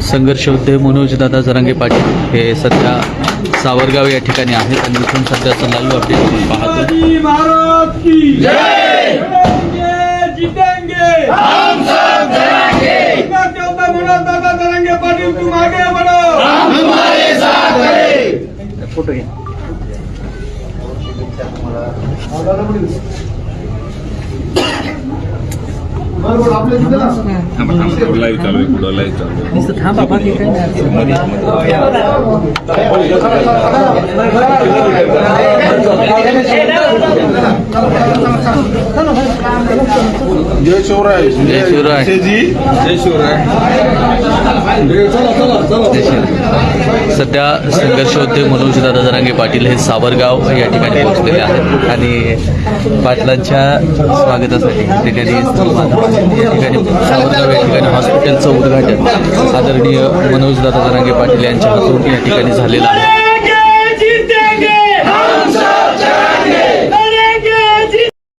संघर्षयोद्धे मनोजदादा जरांगे पाटील हे सध्या सावरगाव या ठिकाणी आहेत आणि इथून सध्याचं लाईव्ह अपडेट आपण पाहतो। भारत की जय। जीतेंगे हम सब जाएंगे। मनोजदादा जरांगे पाटिल तुम आगे बढ़ो, हम तुम्हारे साथ हैं। फोटो घ्या। लाईव्ह चालू आहे, पुढं लाईव्ह चालू आहे। नुसतं थांबा, बाकी काही नाही। जय शिवराय, जय शिवराय, जय शिवराय। सध्या संघर्षयोद्धे मनोजदादा जरांगे पाटील हे सावरगाव या ठिकाणी पोहोचलेले आहेत आणि पाटलांच्या स्वागतासाठी या ठिकाणी या ठिकाणी सावरगाव या ठिकाणी हॉस्पिटलचं उद्घाटन आदरणीय मनोजदादा जरांगे पाटील यांच्या हातून या ठिकाणी झालेलं आहे।